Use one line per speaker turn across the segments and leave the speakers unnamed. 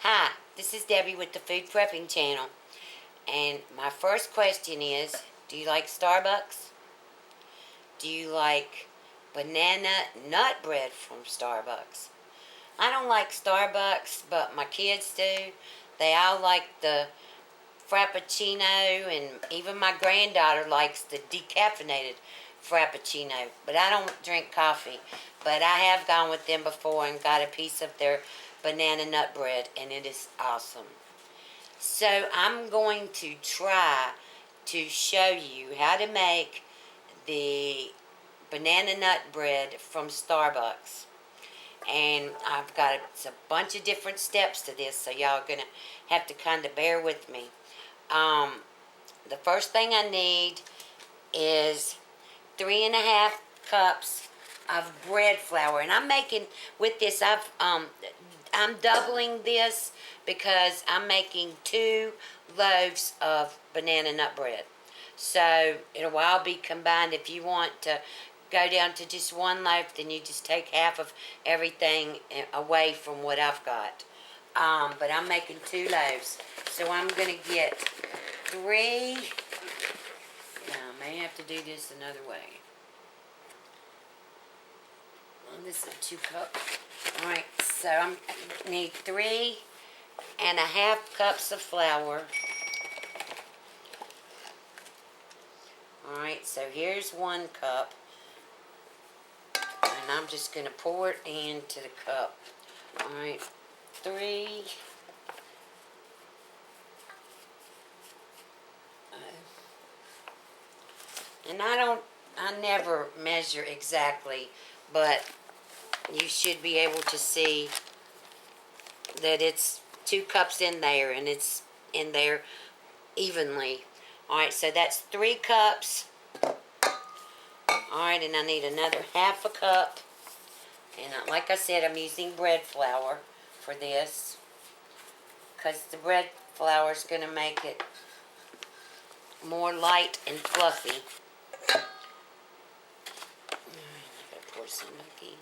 Hi, this is Debbie with the Food Prepping channel. And my first question is, do you like Starbucks? Do you like banana nut bread from Starbucks? I don't like Starbucks, but my kids do. They all like the Frappuccino, and even my granddaughter likes the decaffeinated Frappuccino. But I don't drink coffee. But I have gone with them before and got a piece of their banana nut bread, and it is awesome. So I'm going to try to show you how to make the banana nut bread from Starbucks. And I've got a bunch of different steps to this, so y'all are going to have to kind of bear with me. The first thing I need is 3.5 cups of bread flour, and I'm making with this. I'm doubling this because I'm making 2 loaves of banana nut bread. So it'll all be combined. If you want to go down to just 1 loaf, then you just take half of everything away from what I've got. But I'm making 2 loaves. So I'm going to get 3. I may have to do this another way. This is 2 cups. Alright, so I need 3.5 cups of flour. Alright, so here's 1 cup. And I'm just going to pour it into the cup. Alright, 3. And I never measure exactly, but you should be able to see that it's 2 cups in there, and it's in there evenly. Alright, so that's 3 cups. Alright, and I need another 1/2 cup. And like I said, I'm using bread flour for this, because the bread flour is going to make it more light and fluffy. I gotta pour some back in.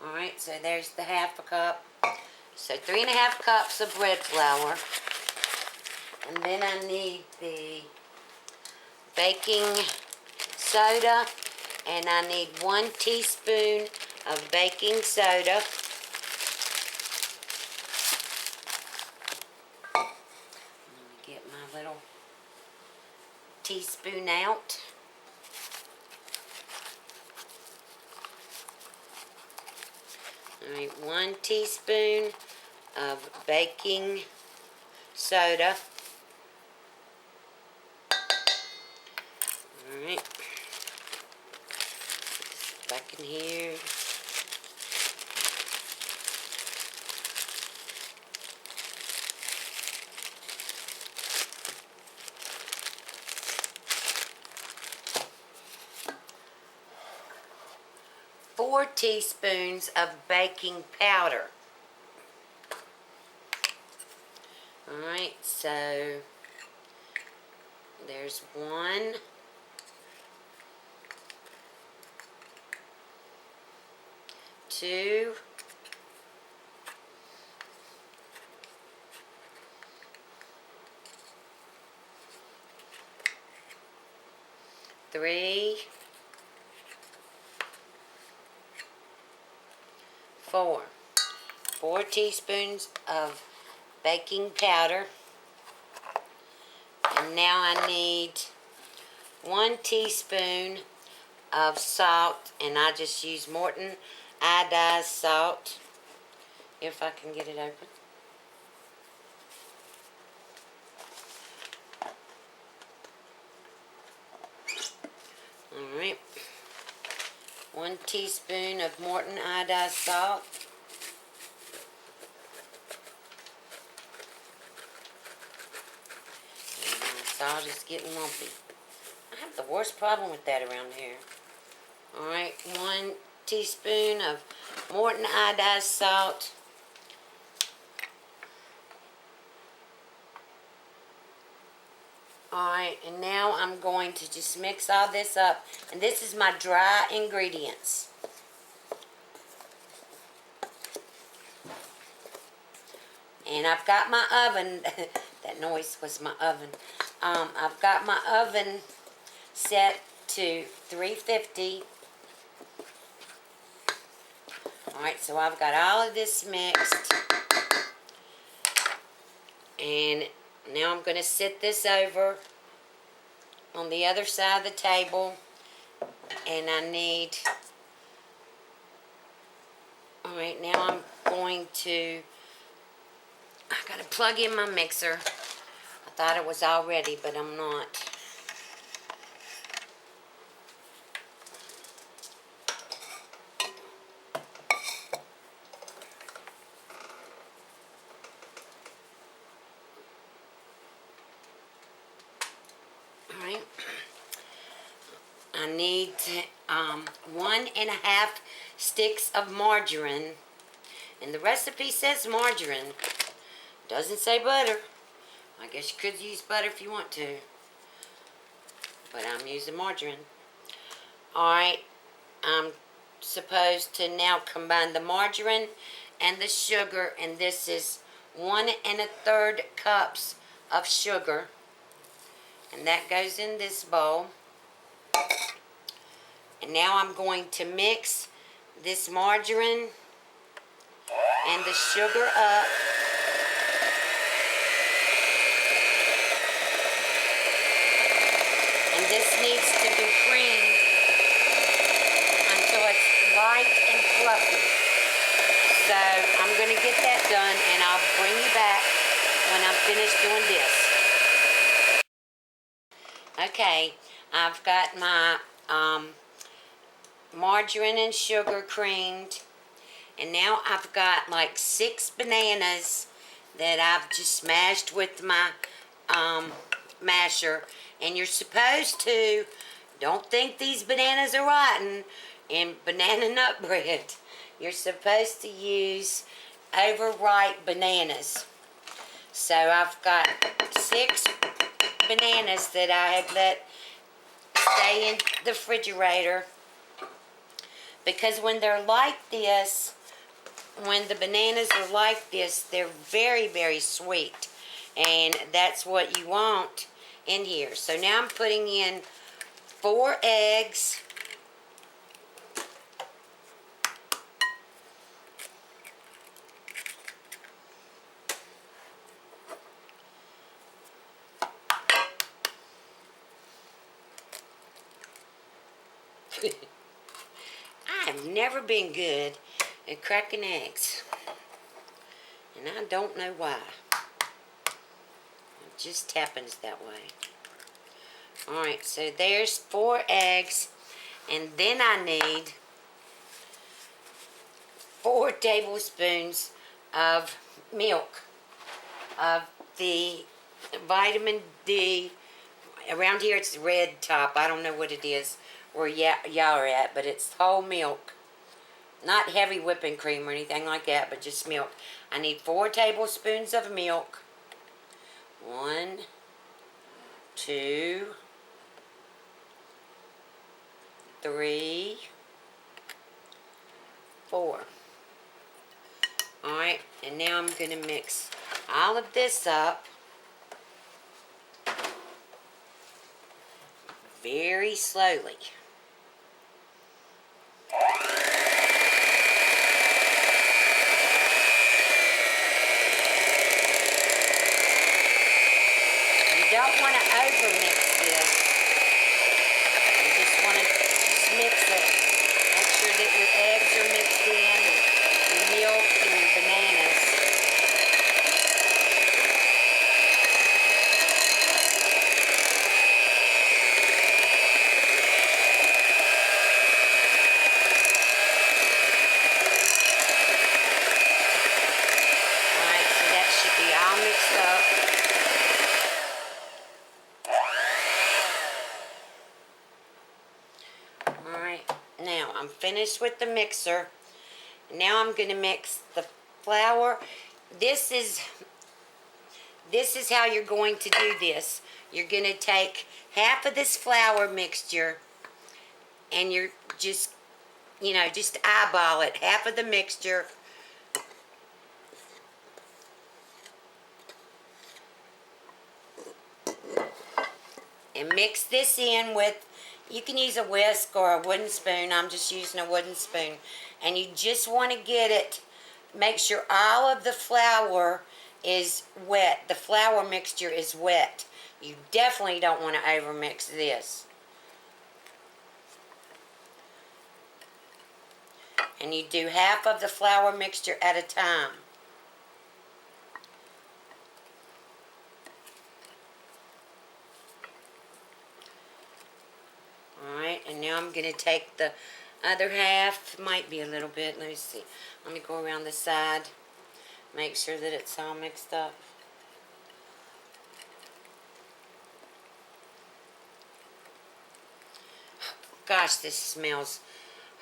Alright, so there's the 1/2 cup. So 3.5 cups of bread flour. And then I need the baking soda. And I need 1 teaspoon of baking soda. Let me get my little teaspoon out. Alright, 1 teaspoon of baking soda. Alright. Back in here. Four teaspoons of baking powder. Alright, so there's 1. 2. 3. 4. 4 teaspoons of baking powder. And now I need 1 teaspoon of salt, and I just use Morton iodized salt, if I can get it open. Alright, 1 teaspoon of Morton iodized salt. And my salt is getting lumpy. I have the worst problem with that around here. Alright, 1 teaspoon of Morton iodized salt. Alright, and now I'm going to just mix all this up. And this is my dry ingredients. And I've got my oven. That noise was my oven. I've got my oven set to 350. Alright, so I've got all of this mixed. And now I'm going to sit this over on the other side of the table. And I need... Alright, now I'm going to... I gotta plug in my mixer. I thought it was all ready, but I'm not. Alright. I need 1.5 sticks of margarine. And the recipe says margarine. Doesn't say butter. I guess you could use butter if you want to. But I'm using margarine. Alright. I'm supposed to now combine the margarine and the sugar. And this is 1 1/3 cups of sugar. And that goes in this bowl. And now I'm going to mix this margarine and the sugar up. And this needs to be creamed until it's light and fluffy. So I'm going to get that done and I'll bring you back when I'm finished doing this. Okay, I've got my margarine and sugar creamed. And now I've got like 6 bananas that I've just smashed with my masher. And you're supposed to, don't think these bananas are rotten in banana nut bread. You're supposed to use overripe bananas. So I've got 6 bananas that I had let stay in the refrigerator. Because when they're like this, when the bananas are like this, they're very, very sweet. And that's what you want in here. So now I'm putting in 4 eggs. I've never been good at cracking eggs. And I don't know why. It just happens that way. Alright, so there's 4 eggs. And then I need 4 tablespoons of milk. Of the vitamin D. Around here it's red top. I don't know what it is where y'all are at, but it's whole milk. Not heavy whipping cream or anything like that, but just milk. I need 4 tablespoons of milk. 1, 2, 3, 4. Alright, and now I'm going to mix all of this up very slowly. You don't want to overmix this. You just want to mix it. Make sure that your eggs are mixed in and your milk and your bananas. Alright, so that should be all mixed up. Now I'm finished with the mixer. Now I'm going to mix the flour. This is how you're going to do this. You're going to take half of this flour mixture and you're just, just eyeball it. Half of the mixture. and mix this in with, you can use a whisk or a wooden spoon. I'm just using a wooden spoon. And you just want to get it, make sure all of the flour is wet. The flour mixture is wet. You definitely don't want to overmix this. And you do half of the flour mixture at a time. Alright, and now I'm going to take the other half. Might be a little bit. Let me see. Let me go around the side. Make sure that it's all mixed up. Gosh, this smells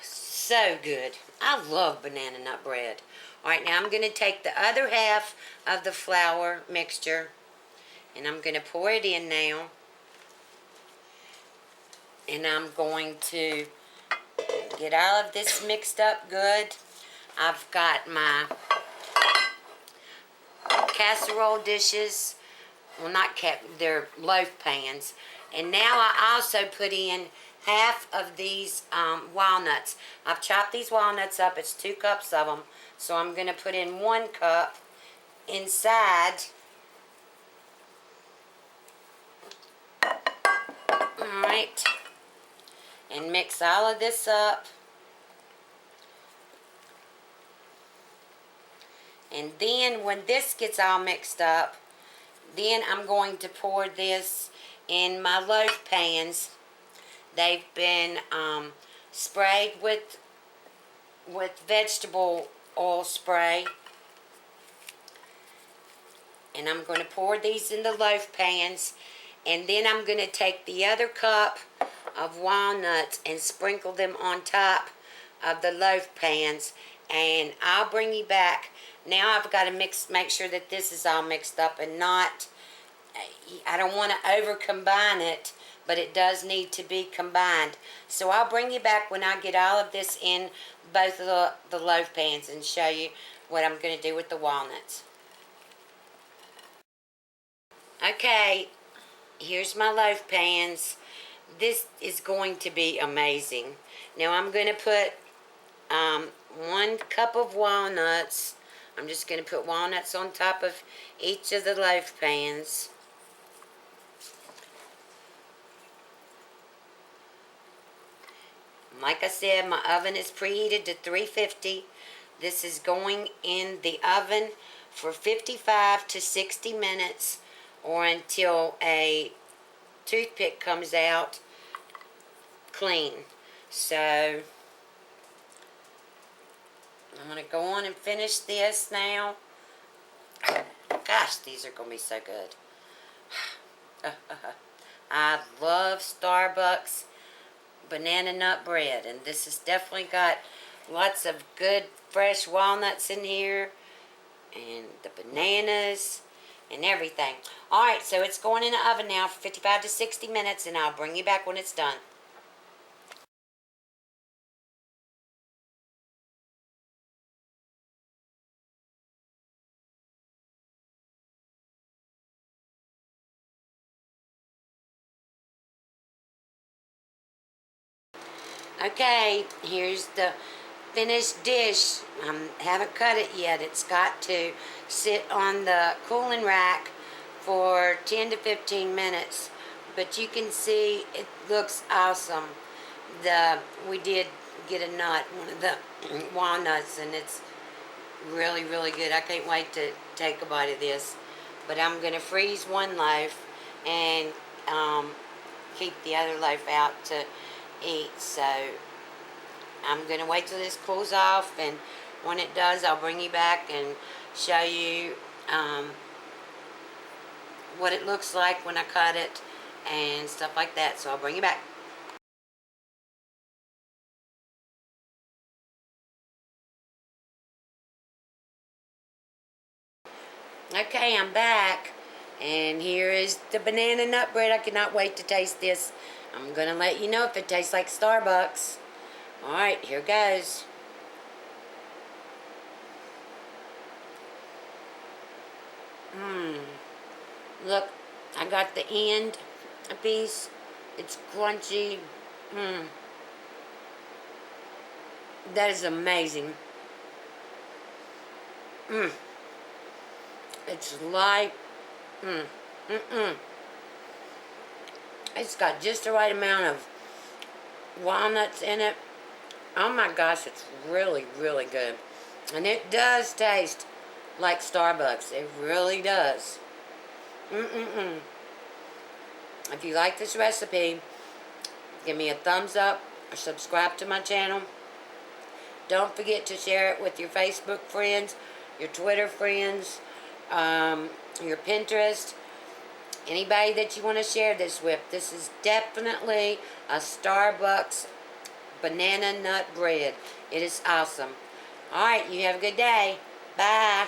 so good. I love banana nut bread. Alright, now I'm going to take the other half of the flour mixture and I'm going to pour it in now. And I'm going to get all of this mixed up good. I've got my casserole dishes. Well, not they're loaf pans. And now I also put in half of these walnuts. I've chopped these walnuts up. It's 2 cups of them. So I'm going to put in 1 cup inside. Alright. And mix all of this up. And then when this gets all mixed up, then I'm going to pour this in my loaf pans. They've been sprayed with vegetable oil spray. And I'm going to pour these in the loaf pans. And then I'm going to take the other cup of walnuts and sprinkle them on top of the loaf pans. And I'll bring you back. Now I've got to make sure that this is all mixed up and not, I don't want to over combine it, but it does need to be combined. So I'll bring you back when I get all of this in both of the loaf pans and show you what I'm going to do with the walnuts. Okay, here's my loaf pans. This is going to be amazing. Now I'm going to put 1 cup of walnuts. I'm just going to put walnuts on top of each of the loaf pans. Like I said, my oven is preheated to 350. This is going in the oven for 55 to 60 minutes or until a toothpick comes out clean. So I'm going to go on and finish this now. Gosh, these are going to be so good. I love Starbucks banana nut bread, and this has definitely got lots of good fresh walnuts in here and the bananas and everything. Alright, so it's going in the oven now for 55 to 60 minutes, and I'll bring you back when it's done. Okay, here's the finished dish. I haven't cut it yet. It's got to sit on the cooling rack for 10 to 15 minutes. But you can see it looks awesome. We did get a nut, one of the walnuts, and it's really, really good. I can't wait to take a bite of this. But I'm going to freeze 1 loaf and keep the other loaf out to eat. So I'm going to wait till this cools off, and when it does, I'll bring you back and show you what it looks like when I cut it and stuff like that. So I'll bring you back. Okay, I'm back, and here is the banana nut bread. I cannot wait to taste this. I'm going to let you know if it tastes like Starbucks. Alright, here goes. Look, I got the end a piece. It's crunchy. Mmm. That is amazing. Mmm. It's light. Mmm. Mm-mm. It's got just the right amount of walnuts in it. Oh my gosh, it's really, really good. And it does taste like Starbucks. It really does. Mm-mm-mm. If you like this recipe, give me a thumbs up or subscribe to my channel. Don't forget to share it with your Facebook friends, your Twitter friends, your Pinterest, anybody that you want to share this with. This is definitely a Starbucks banana nut bread. It is awesome. Alright, you have a good day. Bye.